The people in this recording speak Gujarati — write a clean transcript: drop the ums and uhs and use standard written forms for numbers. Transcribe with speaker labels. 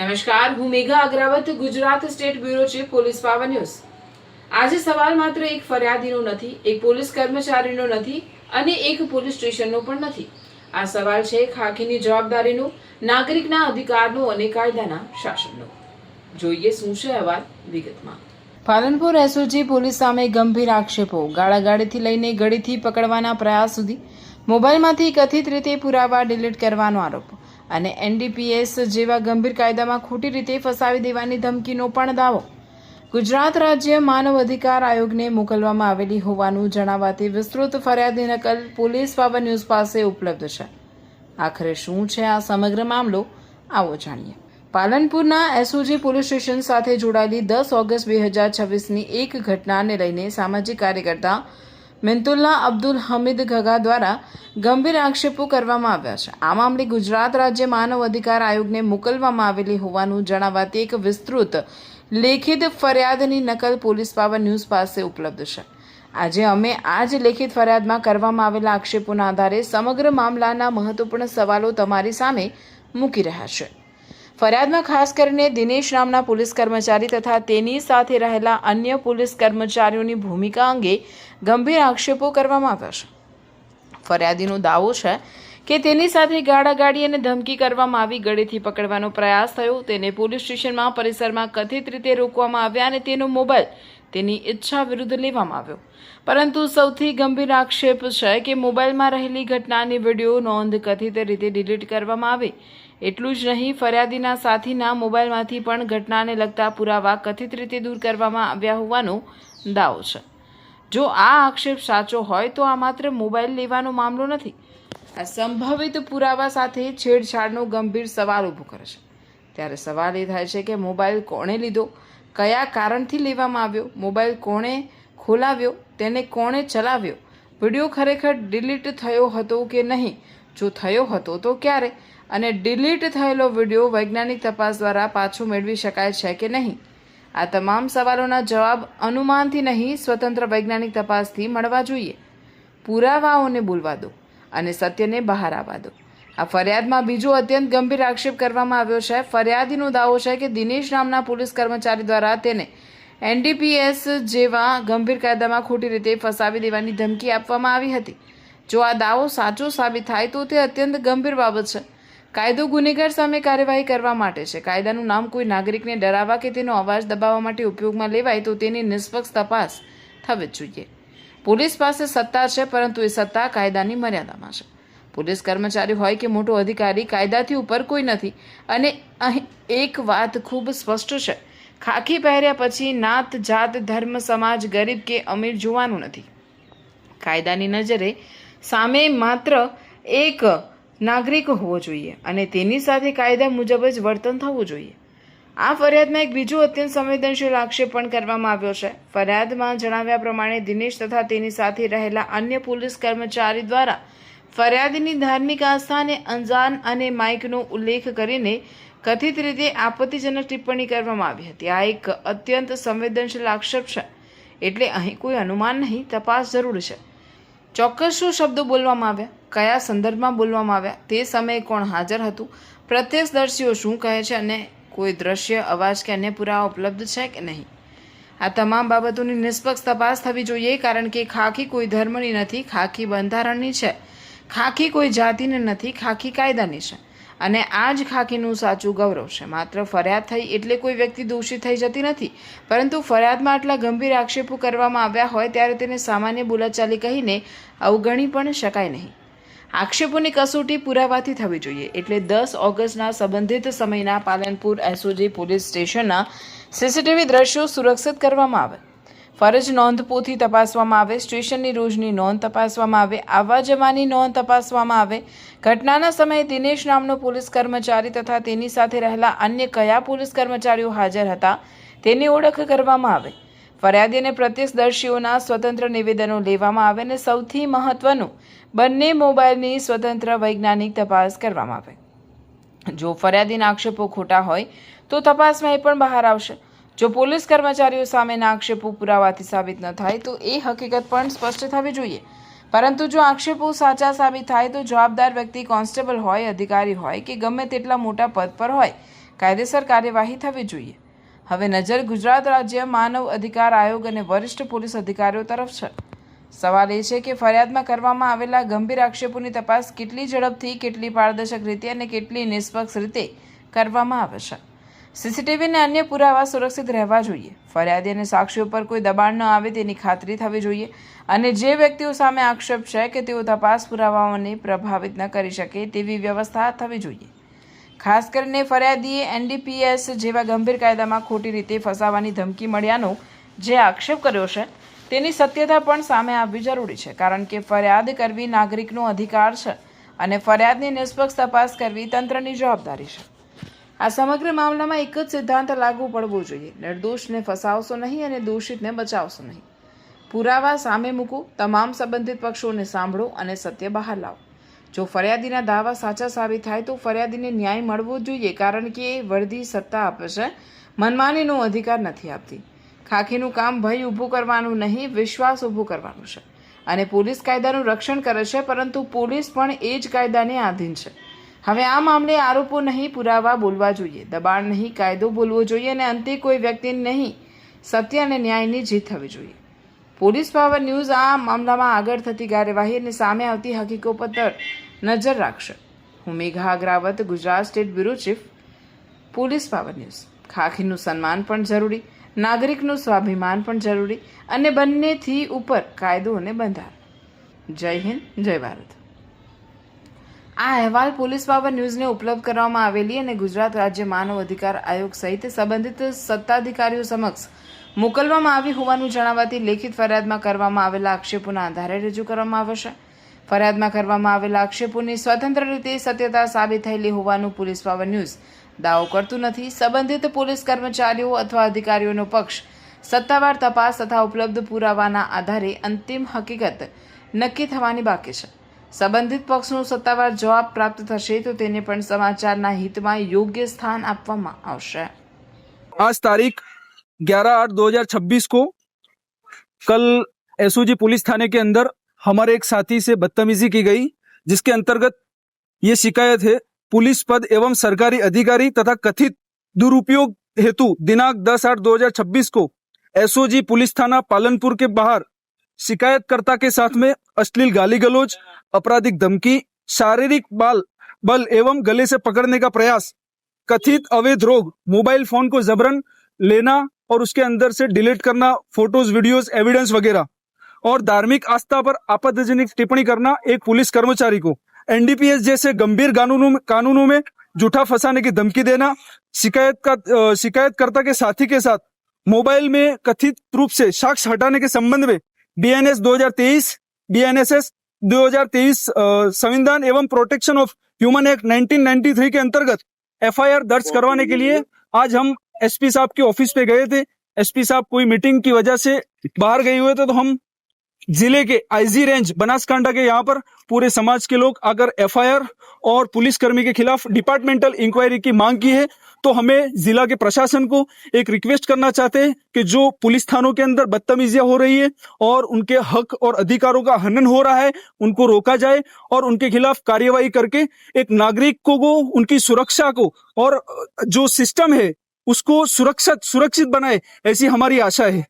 Speaker 1: નમસ્કાર, હું Megha Agrawat, Gujarat state bureau chief Police Power News. આજે સવાલ માત્ર એક ફરિયાદીનો નથી, એક પોલીસ કર્મચારીનો નથી અને એક પોલીસ સ્ટેશનનો પણ નથી। આ સવાલ છે ખાખીની જવાબદારીનો, નાગરિકના અધિકારનો અને કાયદાના શાસનનો। જોઈએ શું છે અહેવાલ વિગતમાં। પાલનપુર એસઓજી પોલીસ સામે ગંભીર આક્ષેપો, ગાળાગાળીથી લઈને ગળીથી પકડવાના પ્રયાસ સુધી, મોબાઈલમાંથી કથિત રીતે પુરાવા ડિલીટ કરવાનો આરોપ અને એનડીપીએસ જેવા ગંભીર કાયદામાં ખોટી રીતે ફસાવી દેવાની ધમકીનો પણ દાવો ગુજરાત રાજ્ય માનવ અધિકાર આયોગને મોકલવામાં આવેલી હોવાનું જણાવાતી વિસ્તૃત ફરિયાદની નકલ પોલીસ પાવર ન્યૂઝ પાસે ઉપલબ્ધ છે। આખરે શું છે આ સમગ્ર મામલો, આવો જાણીએ। પાલનપુરના એસઓજી પોલીસ સ્ટેશન સાથે જોડાયેલી 10 ઓગસ્ટ 2026ની એક ઘટનાને લઈને સામાજિક કાર્યકર્તા મિન્તુલ્લા અબ્દુલ હમીદ ઘગા દ્વારા ગંભીર આક્ષેપો કરવામાં આવ્યા છે। આ મામલે ગુજરાત રાજ્ય માનવ અધિકાર આયોગને મોકલવામાં આવેલી હોવાનું જણાવાતી એક વિસ્તૃત લેખિત ફરિયાદની નકલ પોલીસ પાવર ન્યૂઝ પાસે ઉપલબ્ધ છે। આજે અમે આ જ લેખિત ફરિયાદમાં કરવામાં આવેલા આક્ષેપોના આધારે સમગ્ર મામલાના મહત્વપૂર્ણ સવાલો તમારી સામે મૂકી રહ્યા છે। ફરિયાદમાં ખાસ કરીને દિનેશ નામના પોલીસ કર્મચારી તથા તેની સાથે રહેલા અન્ય પોલીસ કર્મચારીઓની ભૂમિકા અંગે ગંભીર આક્ષેપો કરવામાં આવ્યા છે। ફરિયાદીનો દાવો છે કે તેની સાથે ગાળાગાળી અને ધમકી કરવામાં આવી, ગળેથી પકડવાનો પ્રયાસ થયો, તેને પોલીસ સ્ટેશનમાં પરિસરમાં કથિત રીતે રોકવામાં આવ્યા અને તેનો મોબાઈલ તેની ઈચ્છા વિરુદ્ધ લેવામાં આવ્યો। પરંતુ સૌથી ગંભીર આક્ષેપ છે કે મોબાઈલમાં રહેલી ઘટનાની વિડીયો નોંધ કથિત રીતે ડિલીટ કરવામાં આવી। એટલું જ નહીં, ફરિયાદીના સાથીના મોબાઈલમાંથી પણ ઘટનાને લગતા પુરાવા કથિત રીતે દૂર કરવામાં આવ્યા હોવાનો દાવો છે। જો આ આક્ષેપ સાચો હોય તો આ માત્ર મોબાઈલ લેવાનો મામલો નથી, આ સંભવિત પુરાવા સાથે છેડછાડનો ગંભીર સવાલ ઊભો કરે છે। ત્યારે સવાલ એ થાય છે કે મોબાઈલ કોણે લીધો, કયા કારણથી લેવામાં આવ્યો, મોબાઈલ કોણે ખોલાવ્યો, તેને કોણે ચલાવ્યો, વિડીયો ખરેખર ડિલીટ થયો હતો કે નહીં, જો થયો હતો તો ક્યારે, અને ડિલીટ થયેલો વિડીયો વૈજ્ઞાનિક તપાસ દ્વારા પાછો મેળવી શકાય છે કે નહીં। આ તમામ સવાલોના જવાબ અનુમાનથી નહીં, સ્વતંત્ર વૈજ્ઞાનિક તપાસથી મળવા જોઈએ। પુરાવાઓને બોલવા દો અને સત્યને બહાર આવવા દો। આ ફરિયાદમાં બીજો અત્યંત ગંભીર આક્ષેપ કરવામાં આવ્યો છે। ફરિયાદીનો દાવો છે કે દિનેશ નામના પોલીસ કર્મચારી દ્વારા તેને એનડીપીએસ જેવા ગંભીર કાયદામાં ખોટી રીતે ફસાવી દેવાની ધમકી આપવામાં આવી હતી। જો આ દાવો સાચો સાબિત થાય તો તે અત્યંત ગંભીર બાબત છે। કાયદો ગુનેગાર સામે કાર્યવાહી કરવા માટે છે। કાયદાનું નામ કોઈ નાગરિકને ડરાવવા કે તેનો અવાજ દબાવવા માટે ઉપયોગમાં લેવાય તો તેની નિષ્પક્ષ તપાસ થવી જ જોઈએ। પોલીસ પાસે સત્તા છે, પરંતુ એ સત્તા કાયદાની મર્યાદામાં છે। પોલીસ કર્મચારી હોય કે મોટો અધિકારી, કાયદાથી ઉપર કોઈ નથી। અને અહીં એક વાત ખૂબ સ્પષ્ટ છે, ખાખી પહેર્યા પછી નાત, જાત, ધર્મ, સમાજ, ગરીબ કે અમીર જોવાનું નથી। કાયદાની નજરે સામે માત્ર એક નાગરિક હોવો જોઈએ અને તેની સાથે કાયદા મુજબ જ વર્તન થવું જોઈએ। આ ફરિયાદમાં એક બીજો અત્યંત સંવેદનશીલ આક્ષેપ પણ કરવામાં આવ્યો છે। ફરિયાદમાં જણાવ્યા પ્રમાણે દિનેશ તથા તેની સાથે રહેલા અન્ય પોલીસ કર્મચારી દ્વારા ફરિયાદીની ધાર્મિક આસ્થાને અંજાન અને માઇકનો ઉલ્લેખ કરીને કથિત રીતે આપત્તિજનક ટિપ્પણી કરવામાં આવી હતી। આ એક અત્યંત સંવેદનશીલ આક્ષેપ છે, એટલે અહીં કોઈ અનુમાન નહીં, તપાસ જરૂર છે। ચોક્કસ શું શબ્દો બોલવામાં આવ્યા, કયા સંદર્ભમાં બોલવામાં આવ્યા, તે સમયે કોણ હાજર હતું, પ્રત્યક્ષદર્શીઓ શું કહે છે અને કોઈ દ્રશ્ય, અવાજ કે અન્ય પુરાવા ઉપલબ્ધ છે કે નહીં। આ તમામ બાબતોની નિષ્પક્ષ તપાસ થવી જોઈએ, કારણ કે ખાખી કોઈ ધર્મની નથી, ખાખી બંધારણની છે। ખાખી કોઈ જાતિની નથી, ખાખી કાયદાની છે અને આ જ ખાખીનું સાચું ગૌરવ છે। માત્ર ફરિયાદ થઈ એટલે કોઈ વ્યક્તિ દોષિત થઈ જતી નથી, પરંતુ ફરિયાદમાં આટલા ગંભીર આક્ષેપો કરવામાં આવ્યા હોય ત્યારે તેને સામાન્ય બોલાચાલી કહીને અવગણી પણ શકાય નહીં। આક્ષેપોની કસોટી પુરાવાથી થવી જોઈએ। એટલે 10 ઓગસ્ટના સંબંધિત સમયના પાલનપુર એસઓજી પોલીસ સ્ટેશનના સીસીટીવી દ્રશ્યો સુરક્ષિત કરવામાં આવે, ફરજ નોંધ પોથી તપાસવામાં આવે, સ્ટેશનની રોજની નોંધ તપાસવામાં આવે, આવવા જવાની નોંધ તપાસવામાં આવે, ઘટનાના સમયે દિનેશ નામનો પોલીસ કર્મચારી તથા તેની સાથે રહેલા અન્ય કયા પોલીસ કર્મચારીઓ હાજર હતા તેની ઓળખ કરવામાં આવે, ફરિયાદી અને પ્રત્યક્ષદર્શીઓના સ્વતંત્ર નિવેદનો લેવામાં આવે અને સૌથી મહત્વનું, બંને મોબાઈલની સ્વતંત્ર વૈજ્ઞાનિક તપાસ કરવામાં આવે। જો ફરિયાદીના આક્ષેપો ખોટા હોય તો તપાસમાં એ પણ બહાર આવશે। જો પોલીસ કર્મચારીઓ સામેના આક્ષેપો પુરાવાથી સાબિત ન થાય તો એ હકીકત પણ સ્પષ્ટ થવી જોઈએ। પરંતુ જો આક્ષેપો સાચા સાબિત થાય તો જવાબદાર વ્યક્તિ કોન્સ્ટેબલ હોય, અધિકારી હોય કે ગમે તેટલા મોટા પદ પર હોય, કાયદેસર કાર્યવાહી થવી જોઈએ. હવે નજર ગુજરાત રાજ્ય માનવ અધિકાર આયોગ અને વરિષ્ઠ પોલીસ અધિકારીઓ તરફ છે. સવાલ એ છે કે ફરિયાદમાં કરવામાં આવેલા ગંભીર આક્ષેપોની તપાસ કેટલી ઝડપથી, કેટલી પારદર્શક રીતે અને કેટલી નિષ્પક્ષ રીતે કરવામાં આવે છે. સીસીટીવી અને અન્ય પુરાવા સુરક્ષિત રહેવા જોઈએ. ફરિયાદી અને સાક્ષીઓ પર કોઈ દબાણ ન આવે તેની ખાતરી થવી જોઈએ અને જે વ્યક્તિઓ સામે આક્ષેપ છે કે તેઓ તપાસ પુરાવાઓને પ્રભાવિત ન કરી શકે તેવી વ્યવસ્થા થવી જોઈએ. ખાસ કરીને ફરિયાદીએ NDPS જેવા ગંભીર કાયદામાં ખોટી રીતે ફસાવાની ધમકી મળ્યાનો જે આક્ષેપ કર્યો છે તેની સત્યતા પણ સામે આવવી જરૂરી છે, કારણ કે ફરિયાદ કરવી નાગરિકનો અધિકાર છે અને ફરિયાદની નિષ્પક્ષ તપાસ કરવી તંત્રની જવાબદારી છે. આ સમગ્ર મામલામાં એક જ સિદ્ધાંત લાગુ પડવો જોઈએ: નિર્દોષને ફસાવશો નહીં અને દોષિતને બચાવશો નહીં. પુરાવા સામે મૂકો, તમામ સંબંધિત પક્ષોને સાંભળો અને સત્ય બહાર લાવો. જો ફરિયાદીના દાવા સાચા સાબિત થાય તો ફરિયાદીને ન્યાય મળવો જોઈએ, કારણ કે વર્દી સત્તા આપે છે, મનમાનીનો અધિકાર નથી આપતી. ખાખીનું કામ ભય ઊભું કરવાનું નહીં, વિશ્વાસ ઊભું કરવાનું છે. અને પોલીસ કાયદાનું રક્ષણ કરે છે, પરંતુ પોલીસ પણ એ જ કાયદાને આધીન છે. હવે આ મામલે આરોપો નહીં, પુરાવા બોલવા જોઈએ, દબાણ નહીં, કાયદો બોલવો જોઈએ અને અંતે કોઈ વ્યક્તિ નહીં, સત્ય અને ન્યાયની જીત થવી જોઈએ. પોલીસ પાવર ન્યૂઝ આ મામલામાં આગળ થતી કાર્યવાહી અને સામે આવતી હકીકતો પર નજર રાખશે. હું Megha Agrawat, Gujarat state bureau chief, Police Power News. ખાખીનું સન્માન પણ જરૂરી, નાગરિકનું સ્વાભિમાન પણ જરૂરી અને બંનેથી ઉપર કાયદો અને બંધારણ. જય હિન્દ, જય ભારત. આ અહેવાલ પોલીસ પાવર ન્યૂઝને ઉપલબ્ધ કરવામાં આવેલી અને ગુજરાત રાજ્ય માનવ અધિકાર આયોગ સહિત સંબંધિત સત્તાધિકારીઓ સમક્ષ મોકલવામાં આવી હોવાનું જણાવાતી લેખિત ફરિયાદમાં કરવામાં આવેલા આક્ષેપોના આધારે રજૂ કરવામાં આવે છે. ફરિયાદમાં કરવામાં આવેલા આક્ષેપોની સ્વતંત્ર રીતે સત્યતા સાબિત થયેલી હોવાનું પોલીસ પાવર ન્યૂઝ દાવો કરતું નથી. સંબંધિત પોલીસ કર્મચારીઓ અથવા અધિકારીઓનો પક્ષ સત્તાવાર તપાસ તથા ઉપલબ્ધ પુરાવાના આધારે અંતિમ હકીકત નક્કી થવાની બાકી છે. સંબંધિત પક્ષનો સત્તાવાર જવાબ પ્રાપ્ત થશે તો તેને પણ સમાચારના હિતમાં યોગ્ય સ્થાન આપવામાં આવશે.
Speaker 2: आज तारीख 11/8/2026 को कल एसओजी पुलिस थाने के अंदर हमारे एक साथी से बदतमीजी की गई, जिसके अंतर्गत ये शिकायत है पुलिस पद एवं सरकारी अधिकारी तथा कथित दुरुपयोग हेतु दिनांक 10/8/2026 को एसओजी पुलिस थाना पालनपुर के बाहर शिकायतकर्ता के साथ में अश्लील गाली गलौज, आपराधिक धमकी, शारीरिक बल एवं गले से पकड़ने का प्रयास, कथित अवैध रोग, मोबाइल फोन को जबरन लेना और उसके अंदर से डिलीट करना फोटोज, वीडियोस, एविडेंस वगैरह, और धार्मिक आस्था पर आपत्तिजनक टिप्पणी करना एक पुलिस कर्मचारी को, एनडीपीएस जैसे गंभीर कानूनों में झूठा फंसाने की धमकी देना, शिकायतकर्ता के साथी के साथ मोबाइल में कथित रूप से साक्ष्य हटाने के संबंध में BNS 2023, BNSS 2023 संविधान एवं प्रोटेक्शन ऑफ ह्यूमन एक्ट 1993 के अंतर्गत FIR दर्ज करवाने के लिए आज हम एसपी साहब के ऑफिस पे गए थे. एसपी साहब कोई मीटिंग की वजह से बाहर गए हुए थे, तो हम जिले के IG रेंज बनासकांठा के यहाँ पर पूरे समाज के लोग आकर FIR और पुलिसकर्मी के खिलाफ डिपार्टमेंटल इंक्वायरी की मांग की है. तो हमें जिला के प्रशासन को एक रिक्वेस्ट करना चाहते हैं कि जो पुलिस थानों के अंदर बदतमीजियां हो रही है और उनके हक और अधिकारों का हनन हो रहा है, उनको रोका जाए और उनके खिलाफ कार्यवाही करके एक नागरिक को उनकी सुरक्षा को और जो सिस्टम है उसको सुरक्षित बनाए, ऐसी हमारी आशा है.